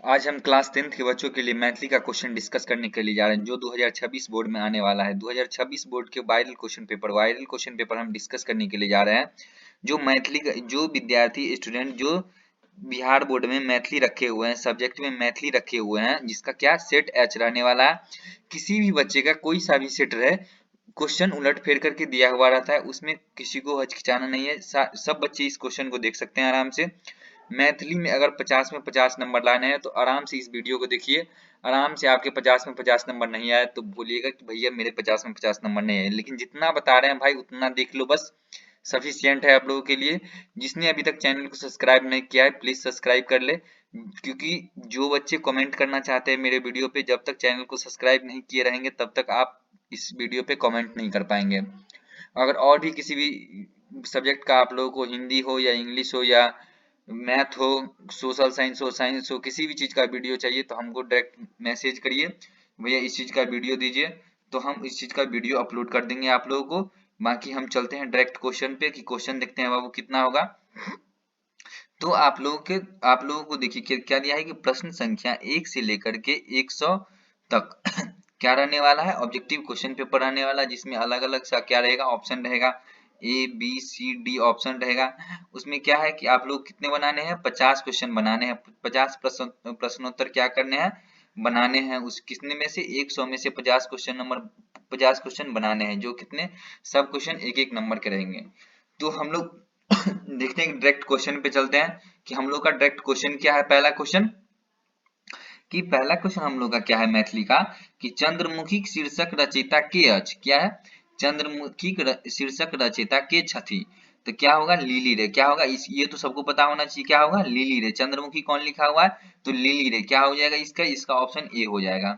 आज हम class 10th के बच्चों के लिए मैथिली का क्वेश्चन डिस्कस करने के लिए जा रहे हैं जो 2026 बोर्ड में आने वाला है। 2026 बोर्ड के वायरल क्वेश्चन पेपर हम डिस्कस करने के लिए जा रहे हैं। जो मैथिली जो विद्यार्थी स्टूडेंट जो बिहार बोर्ड में मैथिली रखे हुए हैं, सब्जेक्ट में मैथिली रखे हुए हैं, जिसका क्या सेट एच रहने वाला है। किसी भी बच्चे का कोई सा भी सेट रहे, क्वेश्चन उलट फेर करके दिया हुआ रहता है, उसमें किसी को हिचकिचाना नहीं है। सब बच्चे इस क्वेश्चन को देख सकते हैं आराम से। मैथिली में अगर 50 में 50 नंबर लाने हैं तो आराम से इस वीडियो को देखिए। आराम से आपके 50 में 50 नंबर नहीं आए तो बोलिएगा कि भैया मेरे 50 में 50 नंबर नहीं आए, लेकिन जितना बता रहे हैं भाई उतना देख लो, बस सफिशियंट है आप लोगों के लिए। जिसने अभी तक चैनल को सब्सक्राइब नहीं किया है प्लीज सब्सक्राइब कर ले, क्योंकि जो बच्चे कमेंट करना चाहते हैं मेरे वीडियो पे, जब तक चैनल को सब्सक्राइब नहीं किए रहेंगे तब तक आप इस वीडियो पे कमेंट नहीं कर पाएंगे। अगर और भी किसी भी सब्जेक्ट का आप लोगों को, हिंदी हो या इंग्लिश हो या मैथ हो, सोशल साइंस हो, किसी भी चीज का वीडियो चाहिए तो हमको डायरेक्ट मैसेज करिए, भैया इस चीज का वीडियो दीजिए, तो हम इस चीज का वीडियो अपलोड कर देंगे आप लोगों को। बाकी हम चलते हैं डायरेक्ट क्वेश्चन पे कि क्वेश्चन देखते हैं बाबू कितना होगा। तो आप लोगों को देखिए क्या दिया है कि प्रश्न संख्या 1 से लेकर के 100 तक क्या रहने वाला है, ऑब्जेक्टिव क्वेश्चन पेपर रहने वाला है, जिसमें अलग अलग सा क्या रहेगा, ऑप्शन रहेगा, A B C D option रहेगा। उसमें क्या है कि आप लोग कितने बनाने हैं, 50 क्वेश्चन बनाने हैं, 50 प्रश्नोत्तर क्या करने हैं, बनाने हैं। उस कितने में से 100 में से 50 क्वेश्चन बनाने हैं, जो कितने, सब क्वेश्चन एक एक नंबर के रहेंगे। तो हम लोग देखते हैं डायरेक्ट क्वेश्चन पे चलते हैं कि हम लोग का डायरेक्ट क्वेश्चन क्या है। पहला क्वेश्चन हम लोग का क्या है मैथिली का, कि चंद्रमुखी शीर्षक रचयिता के अछि, क्या है, चंद्रमुखी शीर्षक रचयिता के छथि। तो क्या होगा, लिली रे, क्या होगा इस, ये तो सबको पता होना चाहिए, क्या होगा, लिली रे। चंद्रमुखी कौन लिखा हुआ है, तो लिली रे, क्या हो जाएगा इसका, इसका ऑप्शन ए हो जाएगा।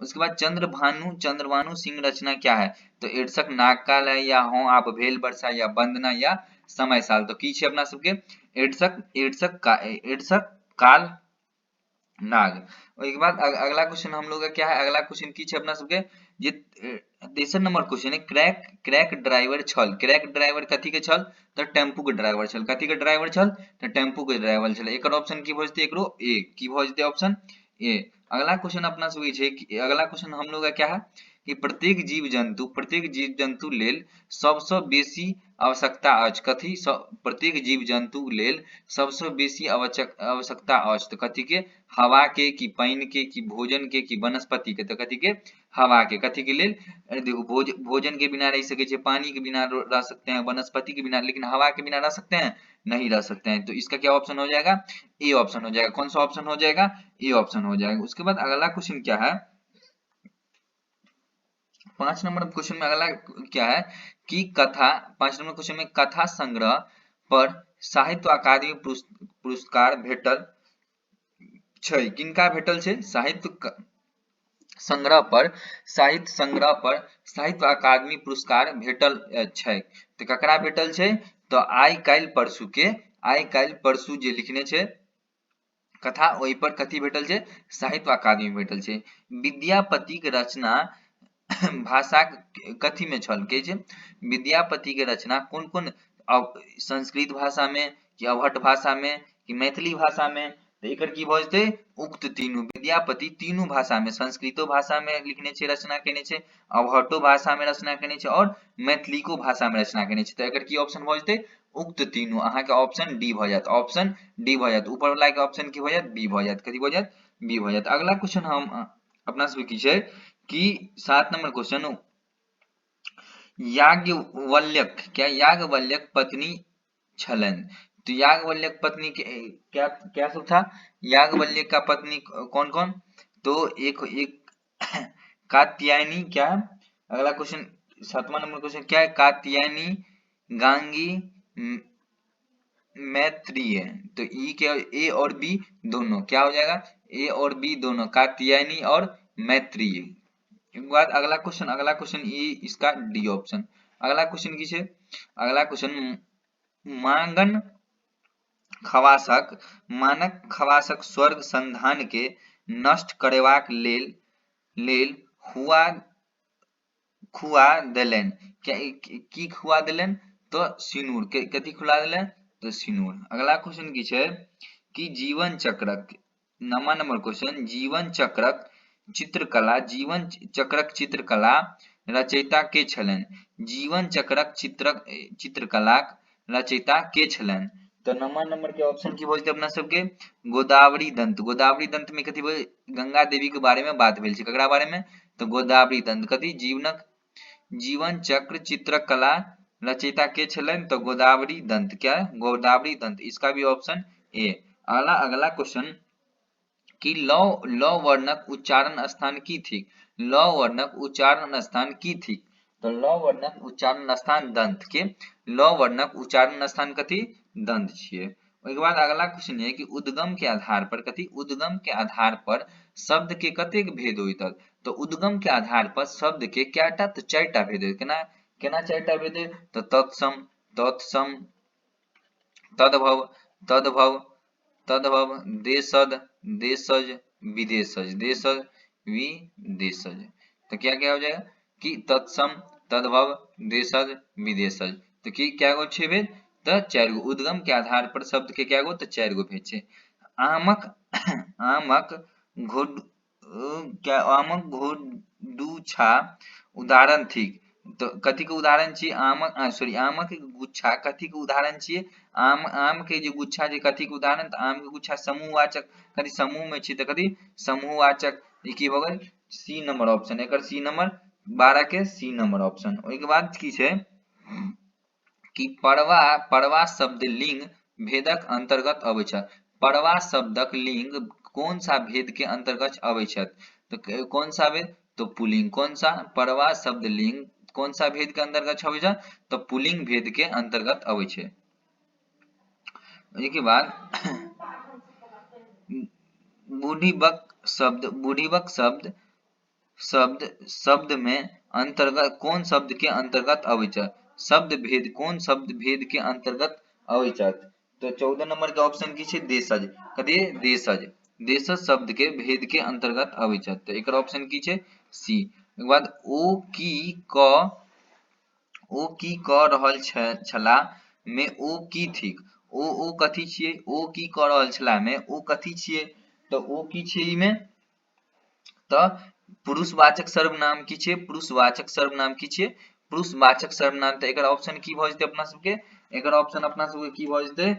उसके बाद चंद्रभानु सिंह रचना क्या है, तो ईर्षक नागकाल है, या हो आप भेल वर्षा, या वंदना, या समय साल। तो की छे अपना सबके ईर्षक काल नाग। उसके बाद अगला क्वेश्चन हम लोग का क्या है, अगला क्वेश्चन की छे अपना सबके, जे 63 नंबर क्वेश्चन है, क्रैक ड्राइवर छल, क्रैक ड्राइवर कथी के छल, तो टेम्पू के ड्राइवर छल, कथी के ड्राइवर छल, तो टेम्पू के ड्राइवर छल। एकर ऑप्शन की भ जेतै, एकरो ए की भ जेतै ऑप्शन ए। अगला क्वेश्चन अपना सब छै कि अगला क्वेश्चन हम लोग का क्या है कि प्रत्येक जीव जंतु लेल सबसँ बेसी आवश्यकता अछि, कथी, प्रत्येक जीव जंतु लेल सबसँ बेसी आवश्यकता अछि, तो कथी के, हवा के, कि पानी के, कि भोजन के, कि वनस्पति के, तो कथी के, हवा के। कथी के लेल, देखो भोजन के बिना रह सके छे, पानी के बिना रह सकते हैं, वनस्पति के बिना, लेकिन हवा के बिना रह सकते हैं, नहीं रह सकते हैं। तो इसका क्या ऑप्शन हो जाएगा, ए ऑप्शन हो जाएगा। कौन सा ऑप्शन हो जाएगा, ए ऑप्शन हो जाएगा। उसके बाद अगला क्वेश्चन क्या है, 5 नंबर क्वेश्चन में अगला क्या है कि 5 नंबर क्वेश्चन में कथा संग्रह पर साहित्य अकादमी पुरस्कार भेटल छै, किनका भेटल छै, साहित्य संग्रह पर साहित्य अकादमी पुरस्कार भेटल छै। तो ककरा भेटल छै, तो आइ काल्हि परसू जे लिखने छै कथा, ओहि पर कथी भेटल छै, साहित्य अकादमी भेटल छै। विद्यापति के रचना भाषा कथी में छल, के छै, विद्यापति के रचना कोन कोन, संस्कृत भाषा में, कि अवहट भाषा में, कि मैथिली भाषा में, तो एकर की भ जेतै, उक्त तीनू। विद्यापति तीनू भाषा में, संस्कृतो भाषा में लिखने छै, रचना केने छै, अवहटो भाषा में रचना केने छै, और मैथिलीको भाषा में रचना केने छै। तो एकर की ऑप्शन भ जेतै, उक्त तीनू। अहाँ के ऑप्शन डी भ जायत, ऑप्शन डी भ जायत। ऊपर वाला के ऑप्शन की भ जायत, बी भ जायत, कथी भ जायत, बी भ जायत। अगला क्वेश्चन हम अपना सब की छै कि 7 नंबर क्वेश्चन, याज्ञवल्क्य पत्नी छलन। तो याज्ञवल्क्य पत्नी के क्या क्या सब था, याज्ञवल्क्य का पत्नी कौन कौन, तो एक कात्यायनी, क्या, अगला क्वेश्चन 7वां नंबर क्वेश्चन क्या है, कात्यायनी, गांगी, मैत्रेय। तो ई के ए और बी दोनों क्या हो जाएगा, ए और बी दोनों, कात्यायनी और मैत्रेय। अगला क्वेश्चन ई, इसका डी ऑप्शन। अगला क्वेश्चन की छे, अगला क्वेश्चन, मांगन मानक खवासक स्वर्ग संधान के नष्ट करेबाक लेल खुआ देलन, की खुआ देलन, तो सिनूर के, कथी खुआ देलन, तो सिनूर। अगला क्वेश्चन की छे कि जीवन चक्रक नंबर क्वेश्चन, जीवन चक्रक चित्रकला रचयिता के छलनि? जीवन चक्रक चित्रकलाक रचयिता के छलनि? तो नंबर के ऑप्शन की बोलते अपना सबके गोदावरी दंत में कथी बोल, गंगा देवी के बारे में बात भेल छै, ककरा बारे में? तो गोदावरी दंत। कथी जीवन चक्र चित्रकला रचयिता के छलनि? तो गोदावरी दंत। क्या? गोदावरी दंत, इसका भी ऑप्शन ए। अगला क्वेश्चन कि लौ वर्णक उच्चारण स्थान की थी? लौ वर्णक उच्चारण स्थान की थी? तो लौ वर्णक उच्चारण स्थान दंत के, लौ वर्णक उच्चारण स्थान कथी? दंत छियै। ओहिके बाद अगला क्वेश्चन है कि उद्गम के आधार पर कथी? उद्गम के आधार पर शब्द के कतेक भेद होइत अछि? तो उद्गम के आधार पर शब्द के कैटा? तो चारिटा भेद होइत। केना चारिटा भेद? तो तत्सम, तत्सम, तद्भव, तद्भव, तद्भव, देशज, देशज, विदेशज, देशज, विदेशज। तो क्या क्या हो जाएगा कि तत्सम, तद्भव, देशज, विदेशज। तो क्या गो छे भेद? तो चार गो। उद्गम के आधार पर शब्द के क्या गो? तो चार गो भेद छे। आमक आमक घोड क्या आमक घोडुछा उदाहरण थिक? तो कथी के उदाहरण छियै? आमक गुच्छा कथी के उदाहरण छियै? आम के जे गुच्छा जे कथी के उदाहरण? तो आम के गुच्छा समूहवाचक, कथी समूह में छी तो कथी समूहवाचक। ई की भ गेल? सी नंबर ऑप्शन, एकर सी नंबर 12 के सी नंबर ऑप्शन। ओइ के बाद की छै कि परवा शब्द लिंग भेदक अंतर्गत अबै छै? परवा शब्दक लिंग कौन सा भेद के अंतर्गत अबै छै? तो कौन सा भेद? तो पुल्लिंग। कौन सा? परवा शब्द लिंग कौन सा भेद के अंतर्गत अबै छै? तो पुल्लिंग भेद के अंतर्गत अबै छै। के बाद बूढ़ीबक शब्द में अंतर्गत कौन शब्द के अंतर्गत अबै छै? शब्द भेद कौन शब्द भेद के अंतर्गत अबै छै? तो 14 नंबर के ऑप्शन की छै? देशज। कथी? देशज। देशज शब्द के भेद के अंतर्गत अबै छै। तो एकर ऑप्शन की छै? सी। ओकर बाद ओ की क रहल छला में ओ की थिक? ओ कथी छियै? ओ की क रहल छला में ओ कथी छियै? तो ओ की छै ई में? तो पुरुषवाचक सर्वनाम की छै? पुरुषवाचक सर्वनाम की छै? पुरुषवाचक सर्वनाम। तो एकर ऑप्शन की भ जेतै अपना सबके? एकर ऑप्शन अपना सबके की भ जेतै?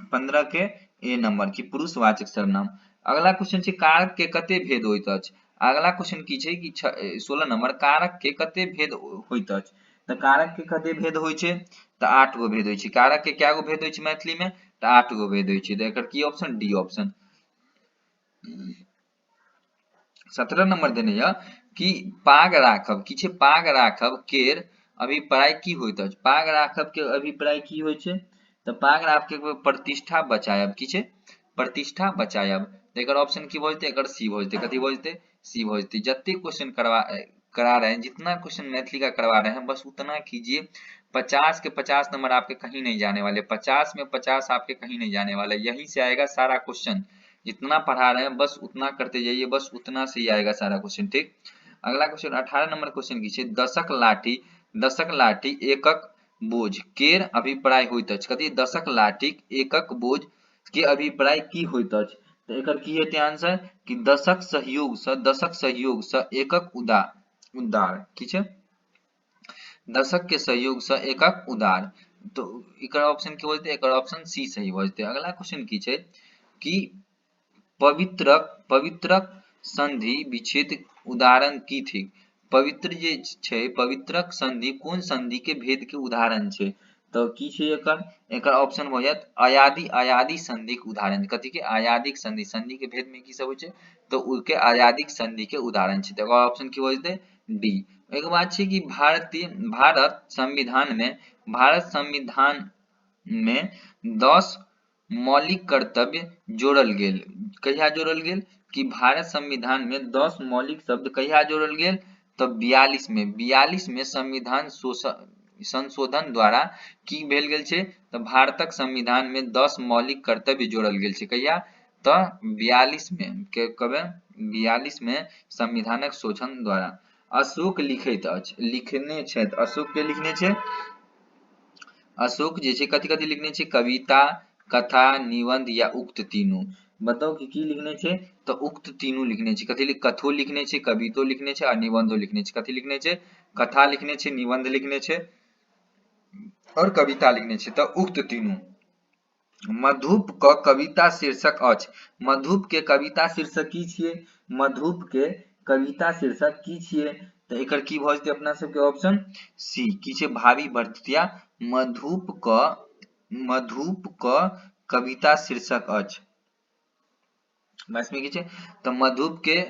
15 के ए नंबर की पुरुषवाचक सर्वनाम। अगला क्वेश्चन छै कारक के कते भेद होइत अछि? अगला क्वेश्चन की छै कि 16 नंबर, कारक के कते भेद होइत अछि? तो कारक के कते भेद होइ छै? तो 8 गो भेद होइ छै। कारक के क्या गो भेद होइ छै मैथिली में? तो 8 गो भेद होइ छै। तो एकर की ऑप्शन? D option. 17 नंबर देने य कि पाग राखब की छै? पाग राखब केर अभिप्राय की होइत अछि? पाग राखब के अभिप्राय की होइ छै? तो पाग राखब के प्रतिष्ठा बचायब की छै? प्रतिष्ठा बचायब। तो एकर ऑप्शन की भ जेतै? एकर सी भ जेतै। कथी भ जेतै? सी भ जेतै। जत्ते क्वेश्चन करा रहे हैं, जितना क्वेश्चन मैथिली का करवा रहे हैं बस उतना कीजिए। 50 के 50 नंबर आपके कहीं नहीं जाने वाले। 50 में 50 आपके कहीं नहीं जाने वाले। यहीं से आएगा सारा क्वेश्चन। जितना पढ़ा रहे हैं बस उतना करते जाइए, बस उतना से ही आएगा सारा क्वेश्चन। ठीक। अगला क्वेश्चन 18 नंबर क्वेश्चन की छै दशक लाठी एकक बोझ केर अभिप्राय होइत अछि? कथी? दशक लाठी एकक बोझ के अभिप्राय की होइत अछि? तो एकर की हेतै आंसर कि दशक सहयोग से एकक उदार की छै? दशक के सहयोग से एकक उदार। तो एकर ऑप्शन की होतै? एकर ऑप्शन सी सही भ जेतै। अगला क्वेश्चन की छै कि पवित्रक संधि विच्छेद उदाहरण की थी? पवित्र जे छै, पवित्रक संधि कोन संधि के भेद के उदाहरण छै? तो की छै एकर? एकर ऑप्शन भ जायत अयादी संधि के उदाहरण। कथी के? अयादिक संधि। संधि के भेद में की सब होइ छै? तो उनके अयादिक संधि के उदाहरण छै। तो एकर ऑप्शन की भ जेतै? डी। एक बात छै कि भारत संविधान में 10 मौलिक कर्तव्य जोड़ल गेल। कहिया जोड़ल गेल? कि भारत संविधान में 10 मौलिक शब्द कहिया जोड़ल गेल? तो 42 में। 42 में संविधान संशोधन द्वारा की भेल गेल छै? तो भारतक संविधान में 10 मौलिक कर्तव्य जोड़ल गेल छै। कहिया? तो 42 में। कबे? 42 में संविधानक शोधन द्वारा। अशोक लिखैत अछि, लिखने छै। अशोक के लिखने छै? अशोक जे छै कथी कथी लिखने छै? कविता, कथा, निबंध या उक्त तीनू। बताओ कि की लिखने छे तो उक्त तीनों लिखने छे। कथी कथो लिखने छे, कवितो लिखने छे और निबंधो लिखने छे। कथी लिखने छे, कथा लिखने छे, निबंध लिखने छे और कविता लिखने छे। तो उक्त तीनों मधुप क कविता शीर्षक अछि। मधुप के कविता शीर्षक की छिए, मधुप के कविता शीर्षक की छिए तो एकर की भ जेतै अपना सबके ऑप्शन सी की छै भावी भरतुतिया। मधुप क कविता शीर्षक अछि। बस में की छै तो मधुप के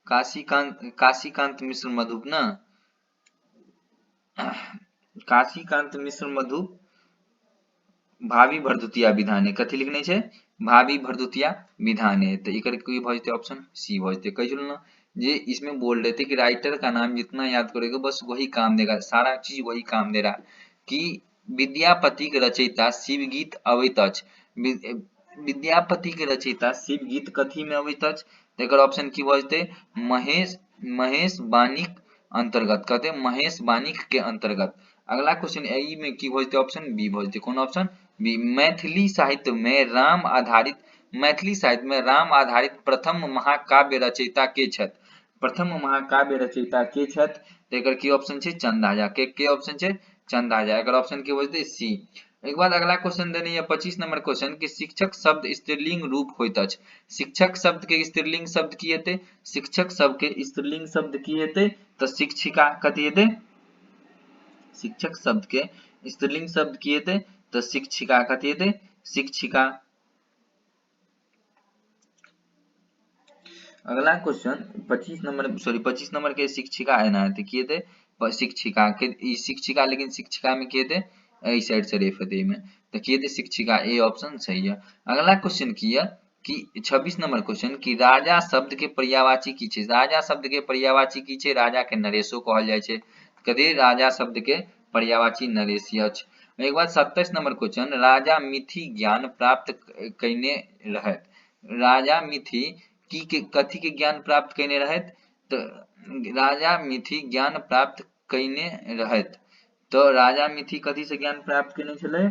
काशीकांत मिश्र मधुप ना, काशीकांत मिश्र मधुप भावी भरदुतिया विधाने। कथी लिखने छे, भावी भरदुतिया विधाने। तो इकर की भ जेतै ऑप्शन सी भ जेतै। कह चलो ना जे इसमें बोल रहे थे कि राइटर का नाम जितना याद करोगे बस वही काम देगा, सारा चीज वही काम दे रहा कि विद्यापति के रचयिता शिव गीत अवैत अछि। विद्यापति के रचयिता शिव गीत कथी में अवैत अछि तो एकर ऑप्शन की भ जेतै महेश बानिक अंतर्गत। कहते महेश बानिक के अंतर्गत। अगला क्वेश्चन ई में की भ जेतै ऑप्शन बी भ जेतै। कौन ऑप्शन बी। मैथिली साहित्य में राम आधारित प्रथम महाकाव्य रचयिता के छथि। प्रथम महाकाव्य रचयिता के छथि तो एकर की ऑप्शन छे चंदा झा। के ऑप्शन छे चंदा झा। एकर ऑप्शन की भ जेतै सी। एक बाद अगला क्वेश्चन देने है 25 नंबर क्वेश्चन कि शिक्षक शब्द स्त्रीलिंग रूप होइत अछि। शिक्षक शब्द के स्त्रीलिंग शब्द की हेतै, शिक्षक शब्द के स्त्रीलिंग शब्द की हेतै तो शिक्षिका कथी हेतै, शिक्षक शब्द के स्त्रीलिंग शब्द की हेतै तो शिक्षिका कथी हेतै शिक्षिका। अगला क्वेश्चन 25 नंबर के शिक्षिका एना हेतै की हेतै शिक्षिका के ई शिक्षिका, लेकिन शिक्षिका में की हेतै ए साइड से रेफ हेतै में तो की हेतै शिक्षिका। ए ऑप्शन सही है। अगला क्वेश्चन की है कि 26 नंबर क्वेश्चन कि राजा शब्द के पर्यायवाची की छै। राजा शब्द के पर्यायवाची की छै, राजा के नरेशो कहल जाय छै। कथी राजा शब्द के पर्यायवाची नरेशी अछि। एक बाद 27 नंबर क्वेश्चन राजा मिथि ज्ञान प्राप्त कयने रहथि। राजा मिथि की कथी के ज्ञान प्राप्त कयने रहथि तो राजा मिथि ज्ञान प्राप्त कयने रहथि तो राजा मिथि कथी से ज्ञान प्राप्त केने छलै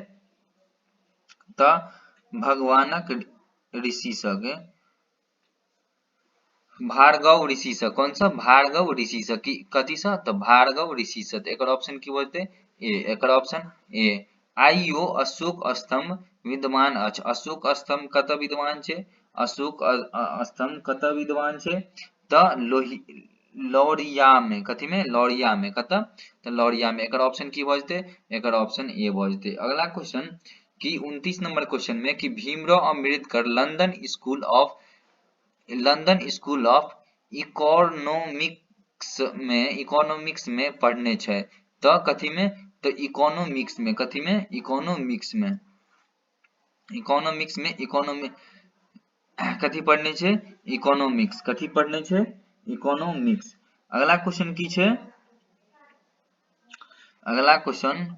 तो भगवानक ऋषि सके, भार्गव ऋषि से। कौन सा भार्गव ऋषि से की कथी से तो भार्गव ऋषि से। एकर ऑप्शन की बोलते ए। एकर ऑप्शन ए। आइयो अशोक स्तंभ विद्यमान अछि। अशोक स्तंभ कतऽ विद्यमान छै, अशोक स्तंभ कतऽ विद्यमान छै तो लौरिया में। कथी में लौरिया में। कतऽ तो लौरिया में। एकर ऑप्शन की भ जेतै एकर ऑप्शन ए भ जेतै। अगला क्वेश्चन कि 29 नंबर क्वेश्चन में कि Bhimrao Ambedkar London school of economics में पढ़ने छै तो कथी में तो इकोनॉमिक्स में। कथी में इकोनॉमिक्स में। कथी पढ़ने छै इकोनॉमिक्स। कथी पढ़ने छै इकोनॉमिक्स। अगला क्वेश्चन की छै, अगला question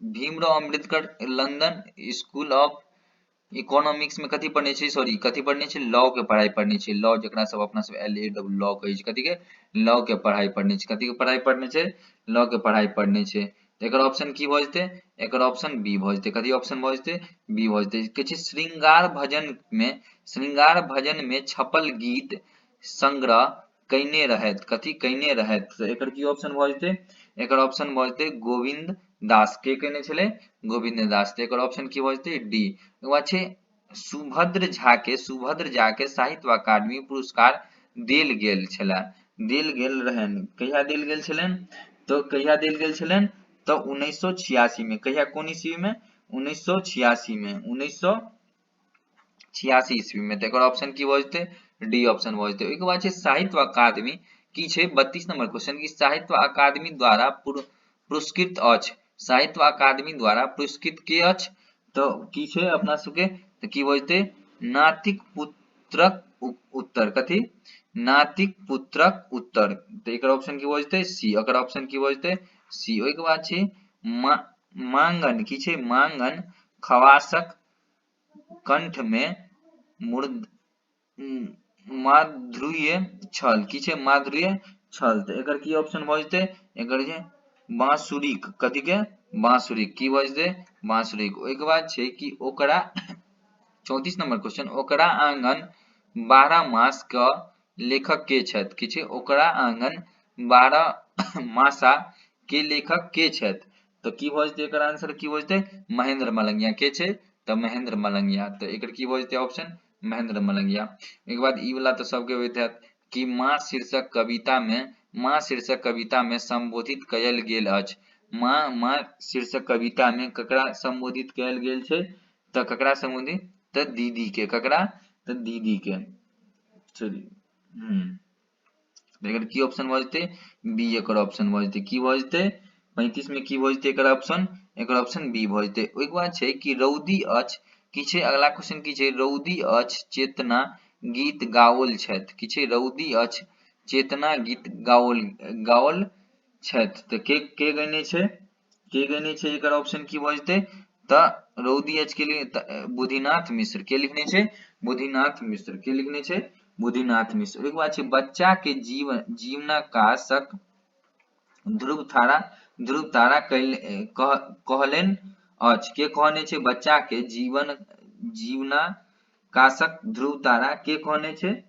Bhimrao Ambedkar London school of economics में कथी पढ़ने छै, सॉरी कथी पढ़ने छै लॉ के पढ़ाई पढ़ने छै। लॉ जकरा सब अपना सब LAW लॉ कहै छै। कथी के लॉ के पढ़ाई पढ़ने छै। कथी के पढ़ाई पढ़ने छै लॉ के पढ़ाई पढ़ने छै। तो एकर ऑप्शन की भ जेतै एकर ऑप्शन बी भ जेतै। कथी ऑप्शन भ जेतै बी भ जेतै। कि छै श्रृंगार भजन में छपल गीत संग्रह कयने रहथि। कथी कयने रहथि तो एकर की ऑप्शन भ जेतै एकर ऑप्शन भ जेतै गोविंद दास। के कयने छलै गोविंद दास। तो एकर ऑप्शन की भ जेतै डी। एगो बात छै सुभद्र झा के साहित्य अकादमी पुरस्कार देल गेल छलै, देल गेल रहनि। कहिया देल गेल छलनि तो कहिया देल गेल छलनि तो 1986 में। कहिया कोन ईस्वी में 1986 में 1986 ईस्वी में। तो एकर ऑप्शन की भ जेतै डी ऑप्शन भ जेतै। ओइके बाद छै साहित्य अकादमी की छै 32 नंबर क्वेश्चन की साहित्य अकादमी द्वारा पुरस्कृत अछि। साहित्य अकादमी द्वारा पुरस्कृत के अछि तो की छै अपना सबके तो की भ जेतै नातिक पुत्रक उत्तर। कथी नातिक पुत्रक उत्तर। तो एकर ऑप्शन की भ जेतै सी। एकर ऑप्शन की भ जेतै सी। ओइके बाद छै मांगन की छै मांगन खवासक कंठ में माधुर्य छल। की छै माधुर्य छल। तो एकर की ऑप्शन भ जेतै एकर छै बांसुरी। कथी के बांसुरी की बजते बांसुरी। ओहिके बाद छै कि ओकरा 34 नंबर क्वेश्चन, ओकरा आंगन 12 मास क लेखक के छथि? की छै ओकरा आंगन 12 मासा के लेखक के छथि? तो की भ जेतै एकर आंसर की भ जेतै महेंद्र मलंगिया। के छै तो महेंद्र मलंगिया। तो एकर की भ जेतै ऑप्शन महेंद्र मलंगिया। एक बाद ई वाला तो सबके होइत हैत कि माँ शीर्षक कविता में संबोधित कयल गेल अछि। माँ शीर्षक कविता में ककरा संबोधित कयल गेल छै? तो ककरा संबोधित तो दीदी के। ककरा तो दीदी के। सॉरी एकर की ऑप्शन भ जेतै बी एकर ऑप्शन भ जेतै। की भ जेतै 35 में की भ जेतै एकर ऑप्शन? एकर ऑप्शन बी भ जेतै। ओहिके बाद छै कि रौदी अछि की छै अगला क्वेश्चन की छै रौदी अछि चेतना गीत गाओल छथि। की छै रौदी अछि चेतना गीत गाओल छथि। तो के गैने छै? के गैने छै एकर ऑप्शन की भ जेतै त रौदी अछि के लिए बुधिनाथ मिश्र। के लिखने छै बुधिनाथ मिश्र। के लिखने छै बुधिनाथ मिश्र। ओहिके बाद छै बच्चा के जीवनाकाशक ध्रुव तारा कहलनि अछि। के कहने छै बच्चा के जीवनाकाशक ध्रुव तारा के कहने छै?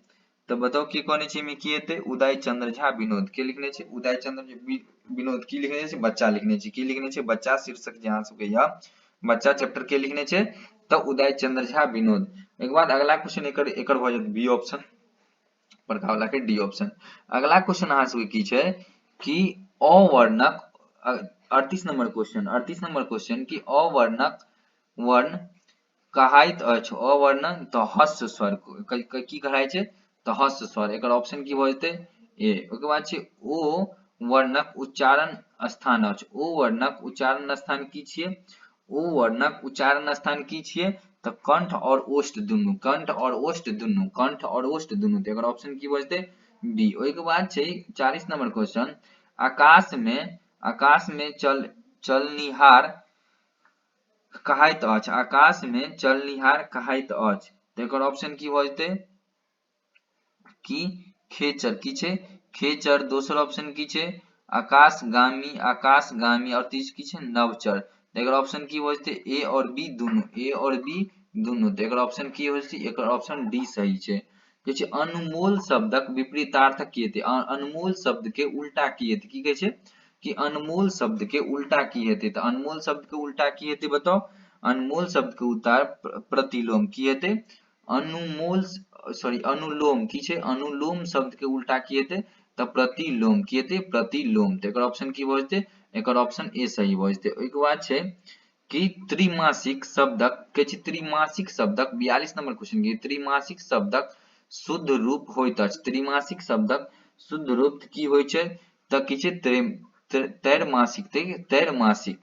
तो बताओ की कहने छै? में की हेतै उदय चंद्र झा विनोद। के लिखने छै उदय चंद्र विनोद। की लिखने छै बच्चा लिखने छै। की लिखने छै बच्चा शीर्षक जे अहाँ सबके या बच्चा चैप्टर के लिखने छै तो उदय चंद्र झा विनोद। एक बाद अगला क्वेश्चन एकर भ जायत बी ऑप्शन, बड़का वाला के डी ऑप्शन। अगला क्वेश्चन अहाँ सबके की छै कि अवर्णक 38 नंबर क्वेश्चन कि अवर्णक वर्ण कहाइत अछि। अवर्ण तो ह्रस्व स्वर की कहाय छै तो ह्रस्व स्वर। एकर ऑप्शन की भ जेतै ए। ओके बाद छै ओ वर्णक उच्चारण स्थान अछि। ओ वर्णक उच्चारण स्थान की छियै? ओ वर्णक उच्चारण स्थान की छियै तो कंठ और ओष्ठ दुनू। कंठ और ओष्ठ दुनू। कंठ और ओष्ठ दुनू। तो एकर ऑप्शन की भ जेतै बी। ओहि के बाद छै 40 नंबर क्वेश्चन आकाश में चलनिहार कहाइत अछि। आकाश में चलनिहार कहाइत अछि। तो एकर ऑप्शन की भ जेतै कि खेचर। की छै खेचर। दोसर ऑप्शन की छै आकाशगामी और तीसर की छै नवचर। तो एकर ऑप्शन की भ जेतै ए और बी दुनू। ए और बी दुनू। तो एकर ऑप्शन की हो जेतै एकर ऑप्शन डी सही छै। कहै छै अनमोल शब्दक विपरीतार्थक की हेतै? अनमोल शब्द के उल्टा की हेतै? की कहै छै कि अनमोल शब्द के उल्टा की हेतै? तो अनमोल शब्द के उल्टा की हेतै बताओ? अनमोल शब्द के उल्टा प्रतिलोम। की हेतै अनुलोम। की छै अनुलोम शब्द के उल्टा की हेतै तो प्रतिलोम। की हेतै प्रतिलोम। तो एकर ऑप्शन की भ जेतै एकर ऑप्शन ए सही भ जेतै। ओहिके बाद छै कि त्रिमासिक शब्दक के छै त्रिमासिक शब्दक 42 नंबर क्वेश्चन की त्रिमासिक शब्दक शुद्ध रूप होइत अछि। त्रिमासिक शब्दक शुद्ध रूप की होइ छै तो की छै त्रैमासिक। त्रैमासिक।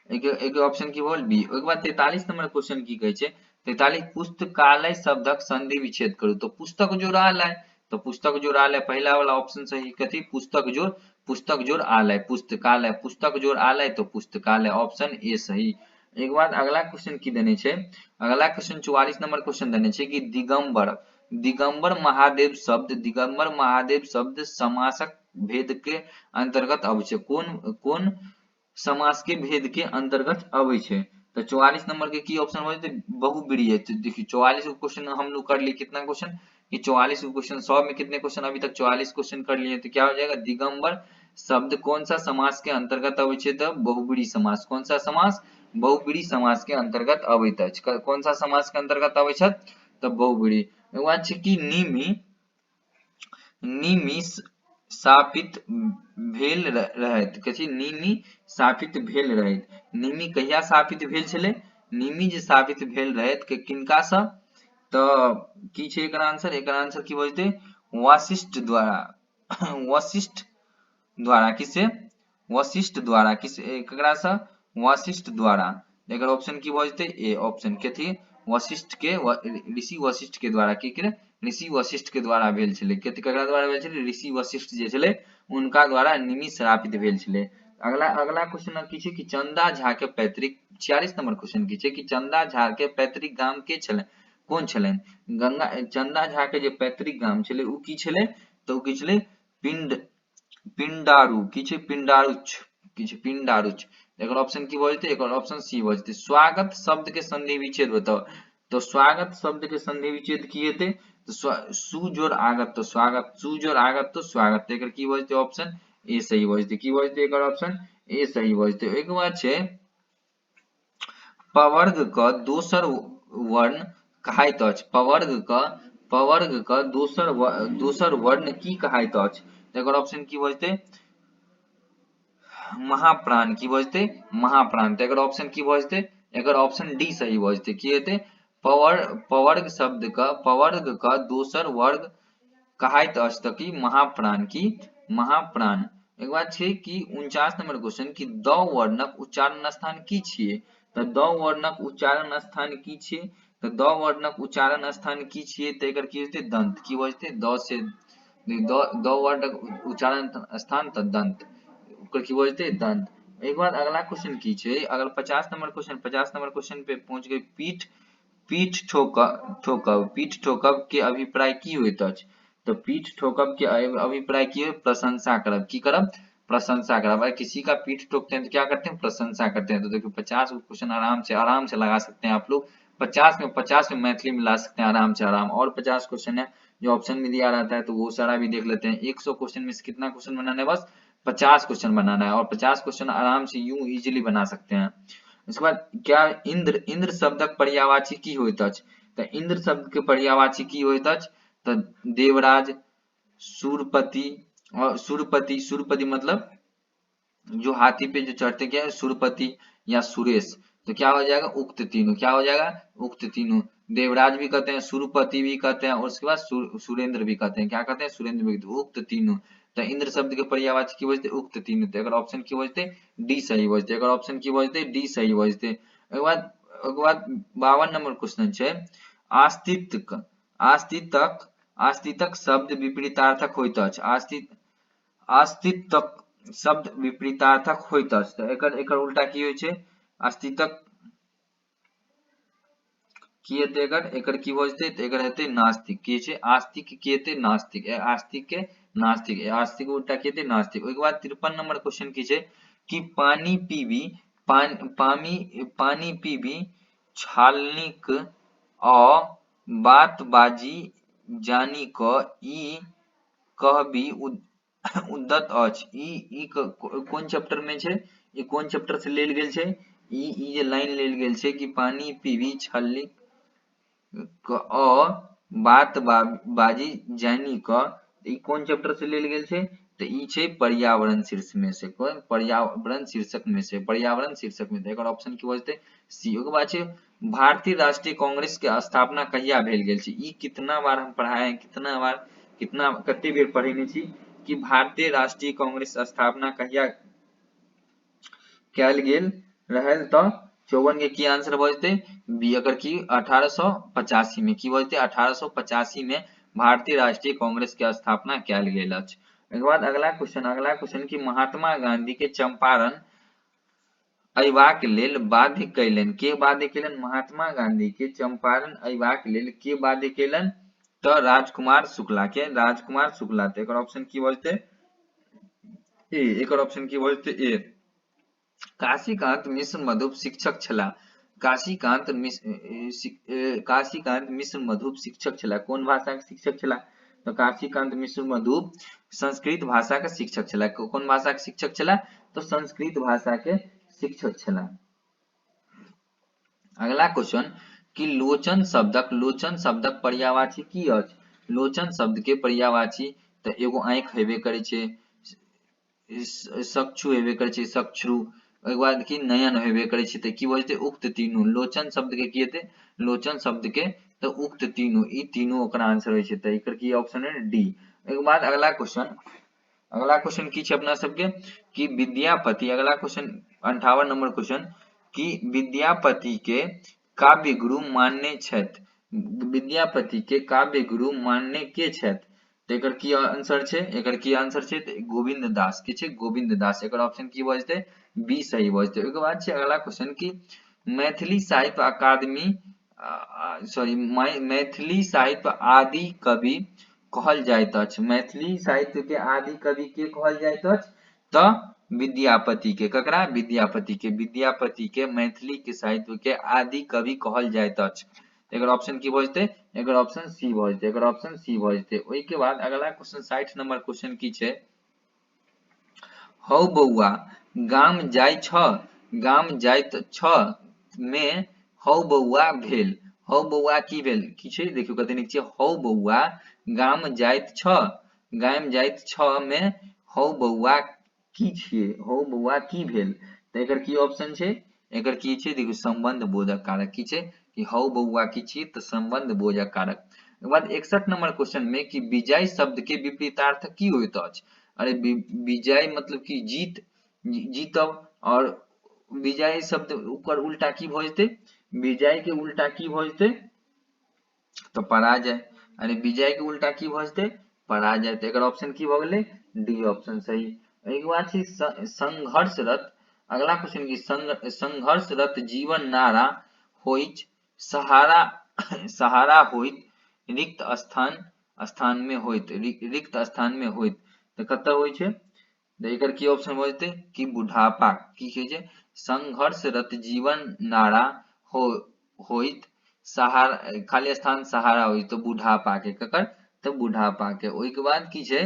एक ऑप्शन की भल बी। ओहिके बाद 43 नंबर क्वेश्चन की कहै छै 43 पुस्तकालय शब्दक संधि विच्छेद करू। तो पुस्तक जोड़ालय। तो पुस्तक जोड़ालय पहला वाला ऑप्शन सही। कथी पुस्तक जोड़ आलय। पुस्तकालय पुस्तक जोड़ आलय तो पुस्तकालय ऑप्शन ए सही। एक बाद अगला क्वेश्चन की देने छै अगला क्वेश्चन 44 नंबर क्वेश्चन देने छै कि दिगंबर महादेव शब्द समासक भेद के अंतर्गत अबै छै। कोन समास के भेद के अंतर्गत अबै छै? तो 44 नंबर के की ऑप्शन हो जेतै बहुब्रीहि। देखिए 44 को क्वेश्चन हम लोग कर लिए कितना क्वेश्चन कि 44 को क्वेश्चन 100 में कितने क्वेश्चन अभी तक 44 क्वेश्चन कर लिए। तो क्या हो जाएगा दिगंबर शब्द कौन सा समास के अंतर्गत अबै छै तो बहुब्रीहि समास। कौन सा समास बहुब्रीहि समास के अंतर्गत अबैत अछि। कौन सा समास के अंतर्गत अबै छै तो बहुब्रीहि। ओकर बाद छै कि निमि स्थापित भेल रहैत। कथी निमि स्थापित भेल रहैत। निमि कहिया स्थापित भेल छलै? निमि जे स्थापित भेल रहैत के किनका सँ तो की छै एकर आंसर? एकर आंसर की भ जेतै वशिष्ठ द्वारा। वशिष्ठ द्वारा। किसे वशिष्ठ द्वारा। किस केकरा सँ वशिष्ठ द्वारा। एकर ऑप्शन की भ जेतै ए ऑप्शन। कथी वशिष्ठ के ऋषि वशिष्ठ के द्वारा की करे ऋषि वशिष्ठ के द्वारा भेल छलै। केकरा द्वारा भेल छलै ऋषि वशिष्ठ जे छलै उनका द्वारा निमि श्रापित भेल छलै। अगला क्वेश्चन की छै कि चंदा झा के पैतृक 46 नंबर क्वेश्चन की छै कि चंदा झा के पैतृक गाम के छलै कोन छलनि? चंदा झा के जे पैतृक गाम छलै उ की छलै तो उ की छलै पिंडारू। की छै पिंडारुच। किछु पिंडारुच, एकर ऑप्शन की भ जेतै, एकर ऑप्शन सी भ जेतै। स्वागत शब्द के संधि विच्छेद बताओ, तो स्वागत शब्द के संधि विच्छेद की हेतै, तो सु जोड़ आगत, तो स्वागत, सु जोड़ आगत तो स्वागत, तो एकर की भ जेतै, ऑप्शन ए सही भ जेतै। की भ जेतै, एकर ऑप्शन ए सही भ जेतै। ओइ के बाद छै पवर्ग क दोसर वर्ण कहाइत अछि, पवर्ग क दोसर वर्ण की कहाइत अछि, एकर ऑप्शन की भ जेतै, महाप्राण, की भ जेतै, महाप्राण, तो एकर ऑप्शन की भ जेतै, एकर ऑप्शन डी सही भ जेतै। की हेतै, पवर्ग शब्द क पवर्ग क दोसर वर्ग कहाइत अछि त की महाप्राण, की महाप्राण। एक बात छै कि 49 नंबर क्वेश्चन कि द वर्णक उच्चारण स्थान की छियै, त द वर्णक उच्चारण स्थान की छियै, त द वर्णक उच्चारण स्थान की छियै, त एकर की हेतै, दंत, की भ जेतै, द से द वर्णक उच्चारण स्थान त दंत, ओकर की भ जेतै, दंत। एक बाद अगला क्वेश्चन की छै, अगर 50 नंबर क्वेश्चन पे पहुंच गए, पीठ ठोकब के अभिप्राय की होइत अछि, तो पीठ ठोकब के अभिप्राय की है, प्रशंसा करब, की करब, प्रशंसा करब। अगर किसी का पीठ ठोकते हैं तो क्या करते हैं, प्रशंसा करते हैं। तो देखो 50 क्वेश्चन आराम से लगा सकते हैं आप लोग, 50 में मैथिली में ला सकते हैं आराम से आराम। और 50 क्वेश्चन है जो ऑप्शन में दिया रहता है, तो वो सारा भी देख लेते हैं। 100 क्वेश्चन में से कितना क्वेश्चन बनाना है, बस 50 क्वेश्चन बनाना है, और 50 क्वेश्चन आराम से यूं इजीली बना सकते हैं। इसके बाद क्या इंद्र शब्दक पर्यायवाची की होइत अछि, तो इंद्र शब्द के पर्यायवाची की होइत अछि, तो देवराज, सूरपति, और सूरपति मतलब जो हाथी पे जो चढ़ते क्या है, सूरपति या सुरेश, तो क्या हो जाएगा, उक्त तीनों, क्या हो जाएगा, उक्त तीनों। देवराज भी कहते हैं, सूरपति भी कहते हैं, और उसके बाद सुरेंद्र भी कहते हैं, क्या कहते हैं, सुरेंद्र भी, उक्त तीनों। तो इंद्र शब्द के पर्यायवाची की बजते उक्त तीनों, तो अगर ऑप्शन की बजते डी सही बजते, अगर ऑप्शन की बजते डी सही बजते। ओकर बाद 52 नंबर क्वेश्चन छै, आस्तितक शब्द विपरीतार्थक होइत अछि, आस्तितक शब्द विपरीतार्थक होइत अछि, तो एकर उल्टा की होइ छै, आस्तितक की हेतै, एकर की भ जेतै, तो एकर हेतै नास्तिक, की छै, आस्तिक की हेतै, नास्तिक, आस्तिक के नास्तिक, आस्तिक उल्टा की हेतै, नास्तिक। ओइ के बाद 53 नंबर क्वेश्चन की छै कि पानी पीबी छालनीक आ बात बाजी जानी क ई कहबी उद्दत अछि, ई कोन चैप्टर में छै, ई कोन चैप्टर से लेल गेल छै, ई जे लाइन लेल गेल छै कि पानी पीबी छलनी क बात बाजी जानी क, ई कोन चैप्टर से लेल गेल छै, तो ई छै पर्यावरण शीर्षक में से, कोन पर्यावरण शीर्षक में से, पर्यावरण शीर्षक में, एकर ऑप्शन की होतै, सी। ओकर बाद छै भारतीय राष्ट्रीय कांग्रेस के स्थापना कहिया भेल गेल छै, ई कितना बार हम पढ़ाए हैं, कते बेर पढ़ेने छी कि भारतीय राष्ट्रीय कांग्रेस स्थापना कहिया कैल गेल रहल, तो 54 के की आंसर भ जेतै बी, अगर की 1885 में, की भ जेतै 1885 में भारतीय राष्ट्रीय कांग्रेस के स्थापना कैल गेल अछि। एकर बाद अगला क्वेश्चन कि महात्मा गांधी के चंपारण अयबाक लेल बाध्य कयलनि, के बाध्य कयलनि, महात्मा गांधी के चंपारण अयबाक लेल के बाध्य कयलनि, तो राजकुमार शुक्ला के, राजकुमार शुक्ला, तो एकर ऑप्शन की भ जेतै ए, एकर ऑप्शन की भ जेतै ए। काशीकांत मिश्र मधुप शिक्षक छलाह, काशीकांत मिश्र मधुप शिक्षक छलाह, कोन भाषा के शिक्षक छलाह, तो काशीकांत मिश्र मधुप संस्कृत भाषा के शिक्षक छलाह, कोन भाषा के शिक्षक छलाह, तो संस्कृत भाषा के शिक्षक छलाह। अगला क्वेश्चन कि लोचन शब्दक पर्यायवाची की अछि, लोचन शब्द के पर्यायवाची तो एगो आंख हेबे करे छै, चक्षु हेबे करे छै, चक्षु, ओइ के बाद की नयन हेबे करे छै, तो की भ जेतै उक्त तीनों, लोचन शब्द के की हेतै, लोचन शब्द के तो उक्त तीनों, ई तीनों ओकर आंसर होय छै, तो एकर की ऑप्शन है डी। ओइ के बाद अगला क्वेश्चन की छै अपना सबके कि विद्यापति, अगला क्वेश्चन 58 नंबर क्वेश्चन कि विद्यापति के काव्य गुरु मानने छथि, विद्यापति के काव्य गुरु मानने के छथि, तो एकर की आंसर छै, गोविंद दास, के छै गोविंद दास, एकर ऑप्शन की भ जेतै बी सही भ जेतै। ओकर बाद छै अगला क्वेश्चन कि मैथिली साहित्य अकादमी मैथिली साहित्य आदि कवि कहल जाइत अछि, मैथिली साहित्य के आदि कवि के कहल जाइत अछि, तो विद्यापति के, ककरा? विद्यापति के मैथिली के साहित्य के आदि कवि कहल जाइत अछि। एकर ऑप्शन की भ जेतै? एकर ऑप्शन सी भ जेतै, एकर ऑप्शन सी भ जेतै। ओइ के बाद अगला क्वेश्चन 60 नंबर क्वेश्चन की छै? हौ बौआ गाम जाय छ, गाम जाइत छ में हौ बौआ भेल। हौ बौआ की भेल? की छै? देखियौ कते नीक छै। हौ बौआ गाम जाइत छ, गाम जाइत छ में हौ बौआ की छियै? हौ बौआ की भेल? तऽ एकर की ऑप्शन छै? एकर की छै? देखियौ संबंध बोधक कारक। की छै? कि हौ बौआ की छियै? तऽ संबंध बोधक कारक। ओकर बाद 61 नंबर क्वेश्चन में कि विजय शब्द के विपरीतार्थ की होइत अछि? अरे विजय मतलब कि जीत, जीतब, और विजय शब्द ओकर उल्टा की भ जेतै? विजय के उल्टा की भ जेतै? तो पराजय। अरे विजय के उल्टा की भ जेतै? पराजय। तो एकर ऑप्शन की भ गेलै? डी ऑप्शन सही। एके बाद छै संघर्षरत। अगला क्वेश्चन की संघर्षरत जीवन नारा होइत सहारा, सहारा होइत रिक्त स्थान, स्थान में होइत, रिक्त स्थान में होइत, तो कतऽ होइ छै? तो एकर की ऑप्शन भ जेतै? कि बुढ़ापा। की कहै छै? संघर्षरत जीवन नारा होइत सहारा, खाली स्थान सहारा होइत, तो बुढ़ापा के, ककर? तो बुढ़ापा के। ओइ के बाद की छै?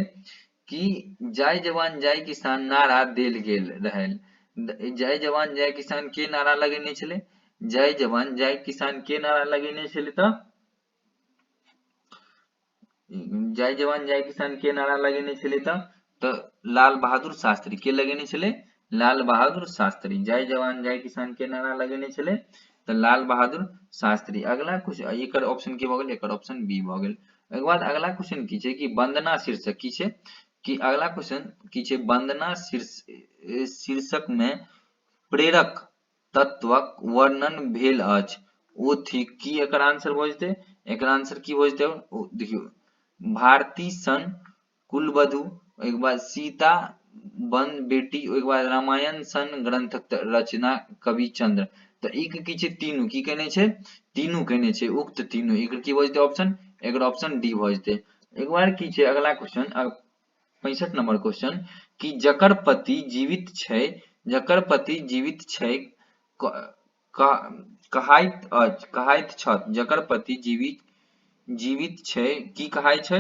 कि जय जवान जय किसान नारा देल गेल रहै। जय जवान जय किसान के नारा लगेने छलै? जय जवान जय किसान के नारा लगेने छलै? तऽ जय जवान जय किसान के नारा लगेने छलै? तऽ लाल बहादुर शास्त्री। के लगेने छलै? लाल बहादुर शास्त्री। जय जवान जय किसान के नारा लगेने छलै? तऽ लाल बहादुर शास्त्री। अगला क्वेश्चन, एकर ऑप्शन की भ गेल? एकर ऑप्शन बी भ गेल। ओकर बाद अगला क्वेश्चन की छै? कि वंदना शीर्षक। की छै? कि अगला क्वेश्चन की छै? वंदना शीर्षक में प्रेरक तत्वक वर्णन भेल अछि, ओ थिक। की एकर आंसर भ जेतै? एकर आंसर की भ जेतै? देखियौ भारती सन कुलवधु, ओहिके बाद सीता बन बेटी, ओहिके बाद रामायण सन ग्रंथक रचना कवि चंद्र। तो ई की छै? तीनू की कहने छै? तीनू कहने छै, उक्त तीनू। एकर की भ जेतै ऑप्शन? एकर ऑप्शन डी भ जेतै। एक बार की छै अगला क्वेश्चन 65 नंबर क्वेश्चन कि जकर पति जीवित छै, जकर पति जीवित छै कहाइत अछि, कहाइत छथि, जकर पति जीवित छै की कहाइ छै?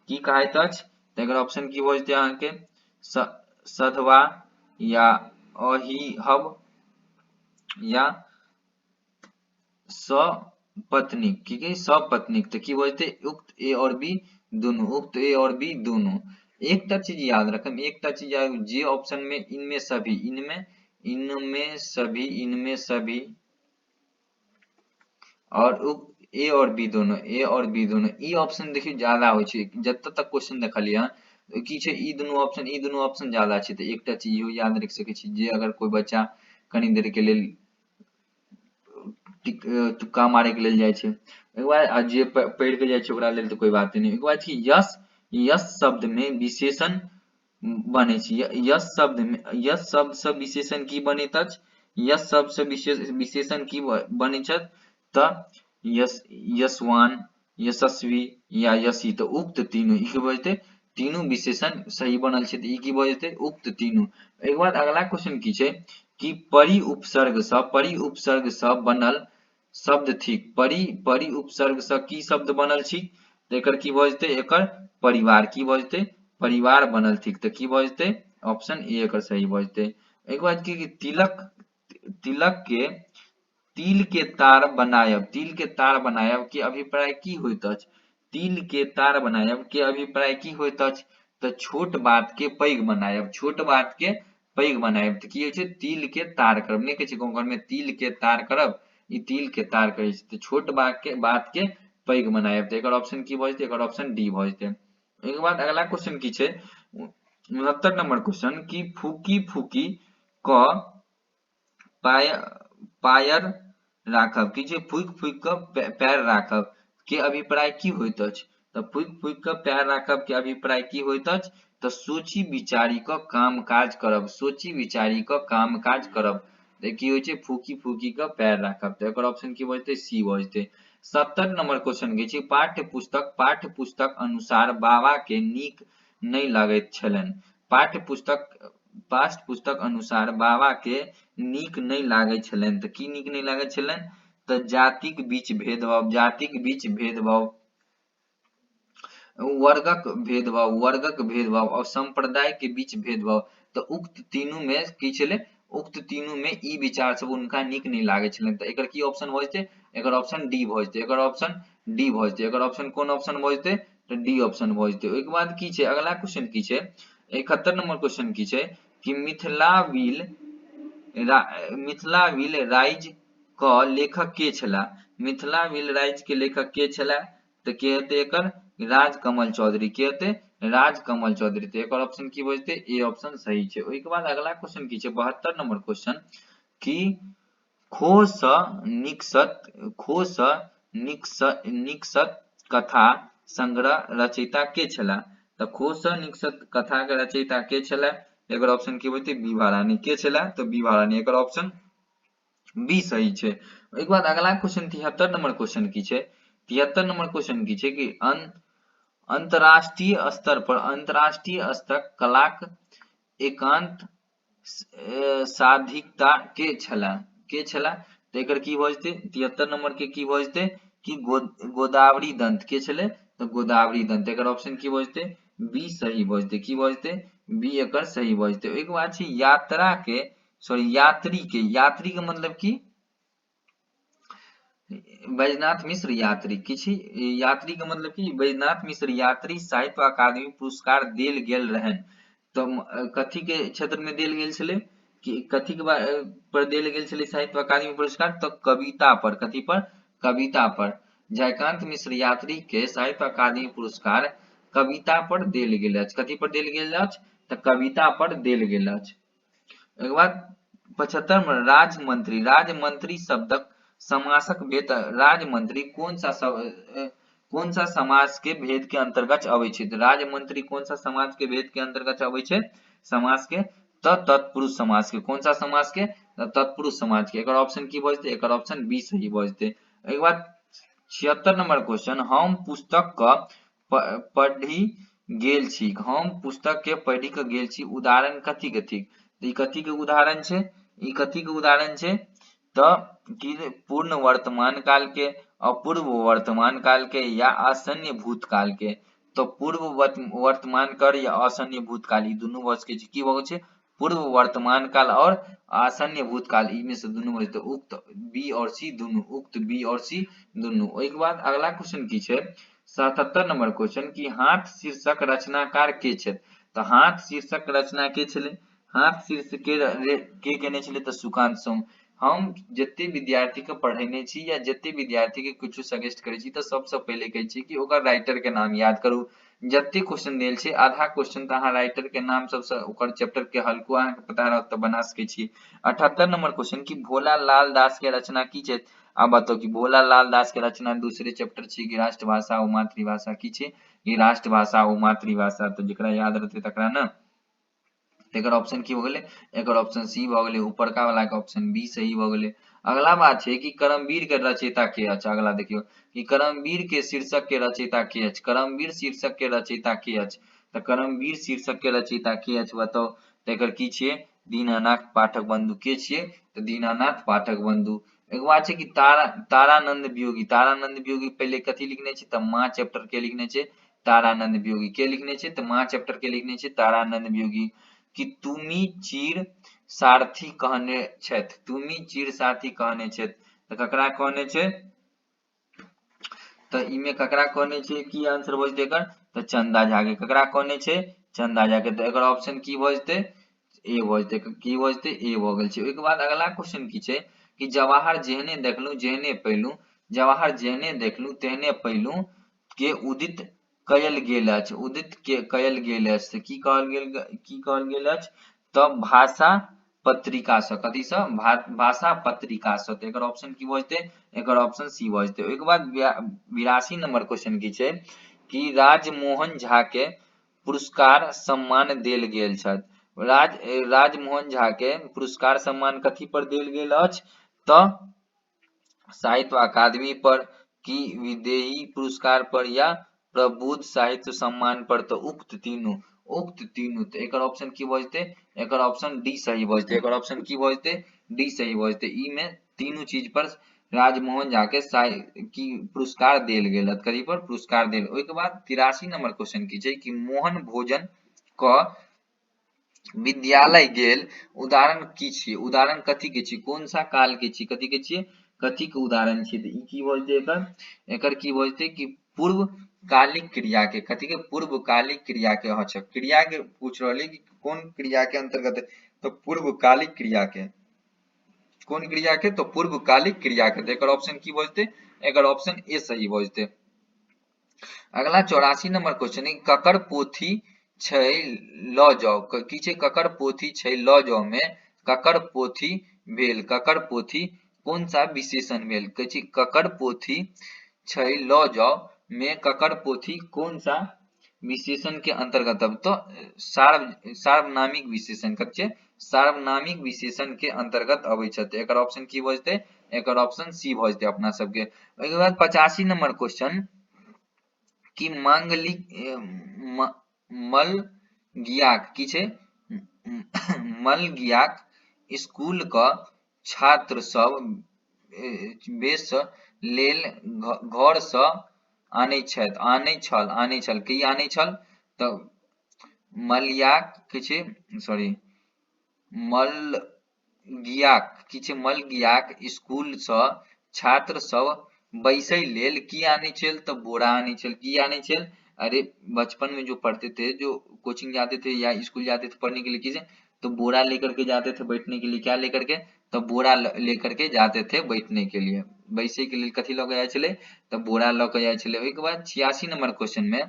की कहाइत अछि? तऽ एकर ऑप्शन की भ जेतै अहाँके? सधवा, या अहिहब, या सपत्नीक। की कही? सपत्नीक। तो की भ जेतै? उक्त ए और बी दोनों, उक्त ए और बी दोनों। एकटा चीज याद रखम, एकटा चीज जे ऑप्शन में इनमें सभी, इनमें सभी, इनमें सभी, और ए और बी दोनों, ए और बी दोनों, ई ऑप्शन देखियो ज्यादा होइ छै। जतऽ तक क्वेश्चन देखलियै हन की छै? ई दुनू ऑप्शन ज्यादा छै। तऽ एकटा चीज इहो याद रख सकै छी, जे अगर कोई बच्चा कनी देर के लेल तुक्का मारे के लेल जाय छै, एक बार जे पढ़ के जाय छै ओकरा लेल तो कोई बात नहीं। एक बात यस, यस शब्द में विशेषण बने छै। यस शब्द में, यस शब्द से विशेषण की बनैत अछि? यस शब्द से विशेषण की बनै छै? तऽ यशवान, यशस्वी, या यशी। तो उक्त तीनू, ई की भ जेतै? तीनू विशेषण सही बनल छै, तऽ ई की भ जेतै? उक्त तीनू। एक बाद अगला क्वेश्चन की छै? कि परि उपसर्ग से बनल शब्द थिक। परि उपसर्ग से की शब्द बनल छी? तऽ एकर की भ जेतै? एकर परिवार। की भ जेतै? परिवार बनल थिक। तऽ की भ जेतै? ऑप्शन ए एकर सही भ जेतै। एक बाद की तिलक, तिलक के तिल के तार बनायब, तिल के तार बनायब के अभिप्राय की होइत अछि? तिल के तार बनायब के अभिप्राय की होइत अछि? तऽ छोट बात के पैघ बनायब, छोट बात के पैघ बनायब। तऽ की होइ छै? तिल के तार करब। नहि कहै छै गाँव घर में तिल के तार करब, ई तिल के तार कहै छै। तऽ छोट बात के पैघ बनायब। तऽ एकर ऑप्शन की भ जेतै? एकर ऑप्शन डी भ जेतै। एकर बाद अगला क्वेश्चन की छै? 69 नंबर क्वेश्चन कि फूकी फूकी क पायर राखब। की छै? फूक फूक क पैर राखब के अभिप्राय की होइत अछि? तऽ फूक फूक क पैर राखब के अभिप्राय की होइत अछि? तऽ सोची विचारी क काम काज करब, सोची विचारी क काम काज करब। तऽ की होइ छै? फूकी फूकी क पैर राखब। तऽ एकर ऑप्शन की भ जेतै? सी भ जेतै। 70 नंबर क्वेश्चन के छै पाठ्य पुस्तक अनुसार बाबा के नीक नहि लगैत छलनि। पाठ्य पुस्तक पास्ट पुस्तक अनुसार बाबा के नीक नहीं लागे छलनि, तऽ की नीक नहीं लागे छलनि, तऽ जातिक बीच भेदभाव, जातिक बीच भेदभाव, वर्गक भेदभाव और संप्रदाय के बीच भेदभाव, तऽ उक्त तीनू में की छलै, उक्त तीनू में ई विचार सब उनका नीक नहीं लागे छलनि, तऽ एकर की ऑप्शन भ जेतै, एकर ऑप्शन डी भ जेतै, एकर ऑप्शन डी भ जेतै, एकर ऑप्शन कोन ऑप्शन भ जेतै, तऽ डी ऑप्शन भ जेतै। ओहिके बाद की छै अगला क्वेश्चन की छै, 71 नंबर क्वेश्चन की छै कि मिथिलावील राइज क लेखक के छला, मिथिलावील राइज के लेखक के छला, तऽ के हेतै एकर, राजकमल चौधरी, के हेतै, राजकमल चौधरी, तऽ एकर ऑप्शन की भ जेतै, ए ऑप्शन सही छै। ओहिके बाद अगला क्वेश्चन की छै 72 नंबर क्वेश्चन कि खो सँ निकषत कथा संग्रह रचयिता के छला, तऽ खो सँ निकषत कथा के रचयिता के छला, एकर ऑप्शन की होतै, बीभा रानी, के छला, तऽ बीभा रानी, एकर ऑप्शन बी सही छै। ओहिके बाद अगला क्वेश्चन 73 नंबर क्वेश्चन की छै, 73 नंबर क्वेश्चन की छै कि अंतरराष्ट्रीय स्तर कलाक एकांत साधिकता के छला, के छला, तऽ एकर की भ जेतै, 73 नंबर के की भ जेतै कि गोदावरी दंत, के छलै, तऽ गोदावरी दंत, एकर ऑप्शन की भ जेतै, बी सही भ जेतै, की भ जेतै, बी एकर सही भ जेतै। ओहिके बाद छै यात्री के मतलब की, बैजनाथ मिश्र यात्री, किछि यात्री के मतलब की, बैजनाथ मिश्र यात्री साहित्य अकादमी पुरस्कार देल गेल रहनि, तऽ कथी के क्षेत्र में देल गेल छलै, कि कथी के पर देल गेल छलै साहित्य अकादमी पुरस्कार, तऽ कविता पर, कथी पर, कविता पर, जयकांत मिश्र यात्री के साहित्य अकादमी पुरस्कार कविता पर देल गेल अछि, कथी पर देल गेल अछि, तऽ कविता पर देल गेल अछि। ओहिके बाद 75 में राजमंत्री शब्दक समासक भेद, राजमंत्री कौन सा समाज के भेद के अंतर्गत अबै छै, राजमंत्री कौन सा समाज के भेद के अंतर्गत अबै छै, समाज के, तत्पुरुष समाज के, कौन सा समाज के, तत्पुरुष समाज के, एकर ऑप्शन की भ जेतै, एकर ऑप्शन बी सही भ जेतै। एकर बाद 76 नंबर क्वेश्चन, हम पुस्तक क पढ़ी गेल छी, हम पुस्तक के पढ़ी के गेल छी, उदाहरण कथी कथी, ई कथी के उदाहरण छै, ई कथी के उदाहरण छै, तऽ कि पूर्ण वर्तमान काल के, अपूर्व वर्तमान काल के, या आसन्न भूतकाल के, तो पूर्व वर्तमान काल या आसन्न भूतकाल, ई दुनू भ सकै छै, की भ छै, पूर्व वर्तमान काल और आसन्न भूतकाल, इनमें से दुनू भ जेतै, उक्त बी और सी दुनू, उक्त बी और सी दुनू। ओहिके बाद अगला क्वेश्चन की छै 77 नंबर क्वेश्चन कि हाथ शीर्षक रचनाकार के छै, तऽ हाथ शीर्षक रचना के छलै, हाथ शीर्षक के केने छलै, तऽ सुकांत सोम। हम जते विद्यार्थी के पढ़ेने छी या जते विद्यार्थी के कुछ सजेस्ट करे छी, तऽ सबसे पहले कहे छी कि ओकर राइटर के नाम याद करू, जते क्वेश्चन देल छै आधा क्वेश्चन तऽ अहाँ राइटर के नाम सबसे ओकर चैप्टर के हल्को अहाँ के पता रहत तऽ बना सकै छी। 78 नंबर क्वेश्चन कि भोला लाल दास के रचना की छै, आब बताउ कि भोला लाल दास के रचना दूसरे चैप्टर छै कि राष्ट्रभाषा व मातृभाषा, की छै, ई राष्ट्रभाषा व मातृभाषा, तो जेकरा याद रहते तकरा ना, एकर ऑप्शन की भ गेलै, एकर ऑप्शन सी भ गेलै, ऊपरका वाला के ऑप्शन बी सही भ गेलै। अगला बात छै कि करमवीर के रचयिता के अछि, अगला देखियो कि करमवीर के शीर्षक के रचयिता के अछि, करमवीर शीर्षक के रचयिता के अछि, तऽ करमवीर शीर्षक के रचयिता के अछि बताउ, तऽ एकर की छियै, दीनानाथ पाठक बंधु, के छियै, तऽ दीनानाथ पाठक बंधु। एक बात छै कि तारानंद वियोगी, तारानंद वियोगी पहले कथी लिखने छै, तऽ माँ चैप्टर के लिखने छै, तारानंद वियोगी, के लिखने छै, तऽ माँ चैप्टर के लिखने छै, तारानंद वियोगी। कि तुमी चिर सारथी कहने छथि, तुमी चिर सारथी कहने छथि, तऽ ककरा कहने छै, तऽ इमे ककरा कहने छै, की आंसर भ जेतै एकर, तऽ चंदा झा के, ककरा कहने छै, चंदा झा के, तऽ एकर ऑप्शन की भ जेतै, ए भ जेतै, की भ जेतै, ए भ गेल छै। ओहिके बाद अगला क्वेश्चन की छै कि जवाहर जेहने देखलू जेहने पैलू, जवाहर जेहने देखलू तेहने पैलू के उदित कयल गेल अछि, उदित के कयल गेल अछि, की कहल गेल अछि, तऽ भाषा पत्रिका से, कथी से, भाषा पत्रिका से, तऽ एकर ऑप्शन की भ जेतै, एकर ऑप्शन सी भ जेतै। ओहिके बाद 82 नंबर क्वेश्चन की छै कि राजमोहन झा के पुरस्कार सम्मान देल गेल छथि, राजमोहन झा के पुरस्कार सम्मान कथी पर देल गेल अछि, तऽ साहित्य अकादमी पर, की विदेही पुरस्कार पर, या प्रबुद्ध साहित्य सम्मान पर, तो उक्त उक्त तीनू। तो एकर ऑप्शन की भ जेतै, एकर ऑप्शन डी सही भ जेतै, एकर ऑप्शन की भ जेतै, डी सही भ जेतै। ई में तीनू चीज पर राजमोहन झा के की पुरस्कार देल गेल, कथी पर पुरस्कार देल। ओहि के बाद 83 नंबर क्वेश्चन की छै कि मोहन भोजन क विद्यालय गेल उदाहरण की छियै, उदाहरण कथी के छियै, कोन सा काल के छियै, कथी के छियै, कथी के उदाहरण छियै। तऽ ई की भ जेतै, एकर एकर की भ जेतै कि पूर्व कालिक क्रिया के, कथी के पूर्व कालिक क्रिया के। अच्छा क्रिया के पूछ रहलै कि कौन क्रिया के अंतर्गत है, तो पूर्व कालिक क्रिया के, कौन क्रिया के, तो पूर्व कालिक क्रिया के। तो एकर ऑप्शन की भ जेतै, एकर ऑप्शन ए सही भ जेतै। अगला 84 नंबर क्वेश्चन है ककर पोथी छै ल जाओ, की छै ककर पोथी छै ल जाओ में ककर पोथी भेल, ककर पोथी कौन सा विशेषण भेल, कहै छै ककर पोथी छै ल जाओ में ककर पोथी कौन सा विशेषण के अंतर्गत। अब तो सार्वनामिक विशेषण कथी छै, सार्वनामिक विशेषण के अंतर्गत अबै छै। एकर ऑप्शन की भ जेतै, एकर ऑप्शन सी भ जेतै अपना सबके। ओहि के बाद 85 नंबर क्वेश्चन कि मलगियाक की छै, मलगियाक स्कूल क छात्र सब बेस लेल घर सँ आनै छल की आनै छल। तऽ मलयाक की छै, सॉरी मलगियाक की छै, मलगियाक स्कूल सँ छात्र सब बैसै लेल की आनै छल, तो बोरा आनै छल। की आनै छल, अरे बचपन में जो पढ़ते थे, जो कोचिंग जाते थे या स्कूल जाते थे पढ़ने के लिए, किसे तो बोरा लेकर के जाते थे बैठने के लिए, क्या लेकर के, तो बोरा लेकर के जाते थे बैठने के लिए, बैसे के लिए कथी ल के जाय छले, तो बोरा ल के जाय छले। ओहि के बाद 86 नंबर क्वेश्चन में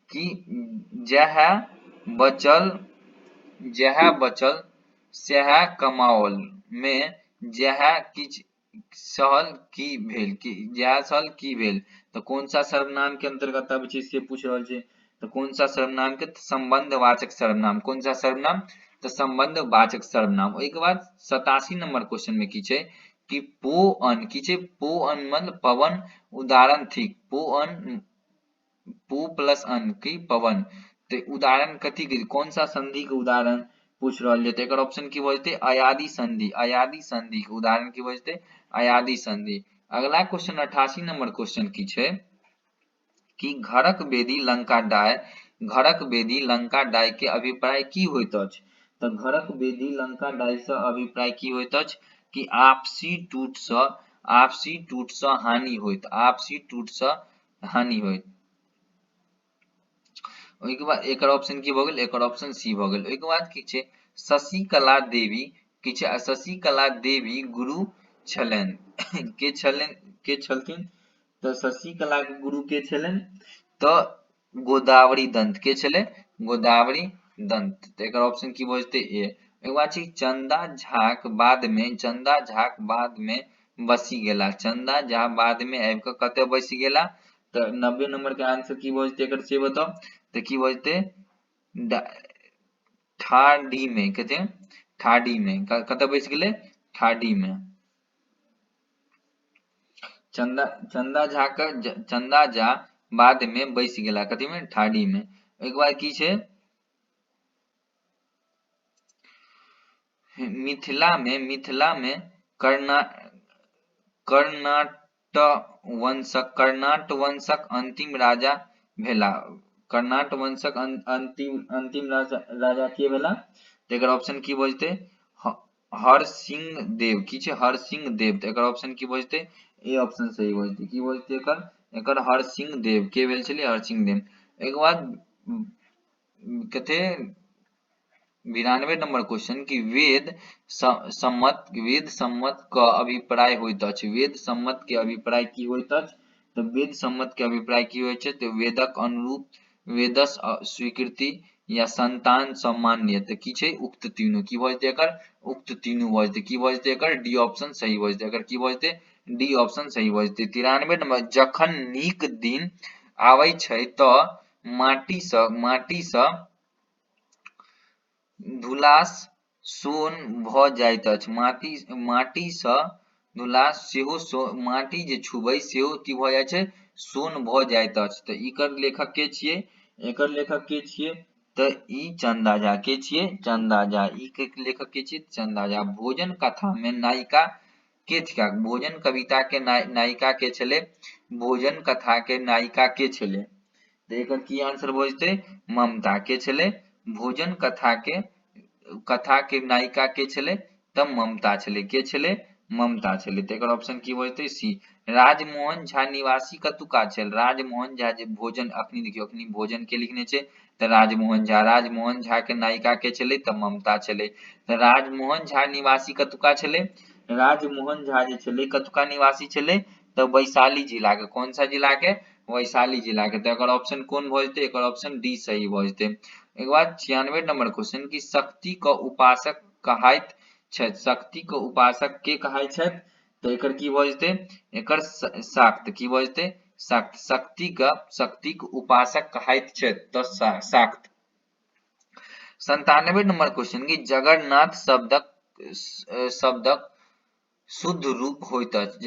कि जह बचल सएह कमाओल में जह किछ सहल की भेल, जह सहल की भेल। तो कौन सा सर्वनाम के अंतर्गत आबै छै से पूछ रहल छै। तो कौन सा सर्वनाम के, संबंधवाचक सर्वनाम, कौन सा सर्वनाम, तो संबंधवाचक सर्वनाम। ओहि के बाद 87 नंबर क्वेश्चन में की छै कि पोअन की छै, पोअन मतलब पवन उदाहरण थिक, पोअन पो प्लस अन की पवन। तो उदाहरण कथी के, कौन सा संधि के उदाहरण पूछ रहल छै। एकर ऑप्शन की भ जेतै, अयादी संधि, अयादी संधि के उदाहरण की भ जेतै, अयादी संधि। अगला क्वेश्चन 88 नंबर क्वेश्चन की छै कि घरक बेदी लंका डाय, घरक बेदी लंका डाय के अभिप्राय की होइत अछि। तो घरक बेदी लंका डाय से अभिप्राय की होइत अछि कि आपसी टूट सँ हानि होइत, आपसी टूट सँ हानि होइत। ओहि के बाद एकर ऑप्शन की भ गेल, एकर ऑप्शन सी भ गेल। ओहि के बाद की छै शशिकला देवी की छै, शशिकला देवी गुरु छलनि के छलनि, के छलथिन, तो शशिकला के गुरु के छलनि, तो गोदावरी दंत के छले, गोदावरी दंत। तो एकर ऑप्शन की भ जेतै ए। ओहि बाद छै चंदा झाक बाद में, चंदा झाक बाद में बसी गेला, चंदा झा बाद में आबि के कते बसी गेला। तो 90 नंबर के आंसर की भ जेतै, एकर से बताओ। तो की भ जेतै ठाडी में, कते ठाडी में कते बैस गेलै, ठाडी में। चंदा झा के, चंदा झा बाद में बैस गेला कथी में, ठाडी में। ओहि के बाद की छै मिथिला में कर्नाट वंशक अंतिम राजा भेला, कर्नाट वंशक अंतिम राजा के भेला। तो एकर ऑप्शन की भ जेतै, हरसिंह देव की छै, हरसिंह देव। तो एकर ऑप्शन की भ जेतै, ए ऑप्शन सही भ जेतै। की भ जेतै एकर, एकर हरसिंह देव के भेल छलै, हरसिंह देव। एहि के बाद कते 92 नंबर क्वेश्चन कि वेद सम्मत क अभिप्राय होइत अछि, वेद सम्मत के अभिप्राय की होइत अछि। तो वेद सम्मत के अभिप्राय की होइत छै, तो वेदक अनुरूप, वेदस स्वीकृति या संतान सामान्य। तो की छै उक्त तीनू, की भ जेतै एकर, उक्त तीनू भ जेतै। की भ जेतै एकर, डी ऑप्शन सही भ जेतै, एकर की भ जेतै, डी ऑप्शन सही भ जेतै। 93 नंबर जखन नीक दिन आबै छै त माटी सँ धुलास सोन भ जाइत अछि, माटी सँ धुलास सेहो माटी जे छुबै सेहो की भ जाइ छै, सोन भ जाइत अछि। तो एकर लेखक के छियै, एकर लेखक के छियै तो ई चंदा झा के छिए, चंदा झा ई के लेखक के छिए चंदा झा। भोजन कथा में नायिका के थिका, भोजन कविता के नायिका के छले, भोजन कथा के नायिका के छले, तो एकर की आंसर भ जेतै ममता के छले। भोजन कथा के नायिका के छले त ममता छले, के छले ममता छले, तो एकर ऑप्शन की भ जेतै सी। राजमोहन झा निवासी कतुका छल, राजमोहन झा जे भोजन अखनी देखियो अखनी भोजन के लिखने छै त राजमोहन झा, राजमोहन झा के नायिका के छले त ममता छले। त राजमोहन झा निवासी कतुका छले, राजमोहन झा जे छले कतुका निवासी छले त वैशाली जिला के, कौन सा जिला के, वैशाली जिला के, तो एकर ऑप्शन कोन भ जेतै, एकर ऑप्शन डी सही भ जेतै। एक बाद 96 नंबर क्वेश्चन की शक्ति क उपासक कहाइत छथि, शक्ति क उपासक के कहाइत छथि, तो एकर की भ जेतै, एकर शाक्त, की भ जेतै शाक्त, शक्ति क उपासक कहाइत छथि त शाक्त। 97 नंबर क्वेश्चन की जगन्नाथ शब्दक शुद्ध रूप होइत अछि,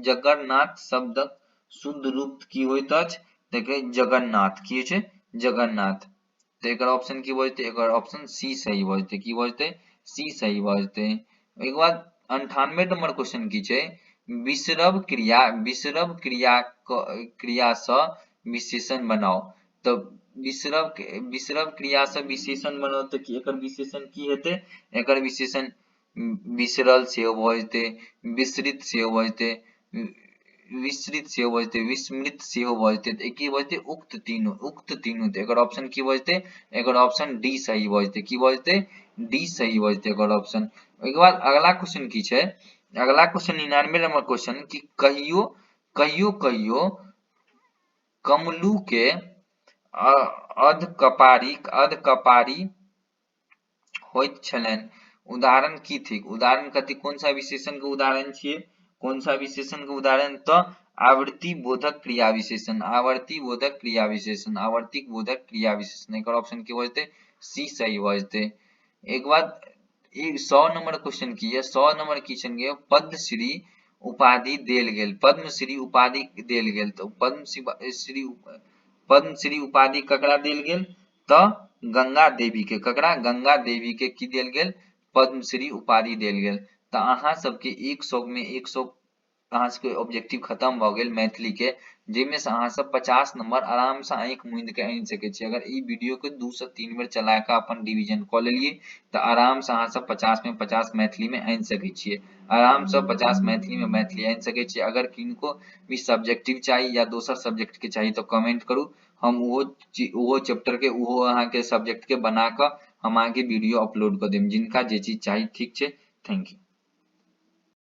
जगन्नाथ शब्दक शुद्ध रूप की होइत अछि, देखिए जगन्नाथ की छै जगन्नाथ, तो एकर ऑप्शन की भ जेतै, एकर ऑप्शन सी सही भ जेतै, की भ जेतै सी सही भ जेतै। एक बाद 98 नंबर क्वेश्चन की छै विसरब क्रिया सँ विशेषण बनाओ, तो विसरब क्रिया सँ विशेषण बनाओ तो एकर विशेषण की हेतै, एकर विशेषण विसरल सेहो भ जेतै, विसरित सेहो भ जेतै, विसरित सेहो भ जेतै, विस्मृत सेहो भ जेतै, त की भ जेतै उक्त तीनू, तो एकर ऑप्शन की भ जेतै, एकर ऑप्शन डी सही भ जेतै, की भ जेतै डी सही भ जेतै एकर ऑप्शन। ओइके बाद अगला क्वेश्चन की छै, अगला क्वेश्चन 99 नंबर क्वेश्चन की कहियो कमलू के अधकपारी होइत छलनि, उदाहरण की थिक, उदाहरण कथी, कौन सा विशेषण के उदाहरण छिए, कौन सा विशेषण के उदाहरण, तो आवर्ती बोधक क्रिया विशेषण, आवर्ती बोधक क्रिया विशेषण, आवर्ती बोधक क्रिया विशेषण, एकर ऑप्शन की भ जेतै सी सही भ जेतै। एक बाद 100 नंबर क्वेश्चन की है, 100 नंबर क्वेश्चन के पद्मश्री उपाधि देल गेल, पद्मश्री उपाधि देल गेल, तो पद्मश्री उपाधि ककरा देल गेल, तो गंगा देवी के, ककरा गंगा देवी के की देल गेल पद्मश्री उपाधि देल गेल। तो अहाँ सबके 100 में 100 अहाँ सबके ऑब्जेक्टिव खत्म भ गेल मैथिली के, जेमे से अहाँ सब 50 नंबर आराम से आंख मूंद के आनि सकै छी। अगर ई वीडियो के 2 से 3 बेर चला के अपन डिवीजन क लेलिए तो आराम से अहाँ सब 50 में 50 मैथिली में आनि सकै छिए, आराम से 50 मैथिली में मैथिली आनि सकै छिए। अगर किनको भी सब्जेक्टिव चाहिए या दोसर सब्जेक्ट के चाहिए तो कमेंट करू, हम उहो चैप्टर के उहो अहाँ के सब्जेक्ट के बना के हम अहाँ के वीडियो अपलोड कर देम, जिनका जे चीज चाहिए। ठीक छै, थैंक यू।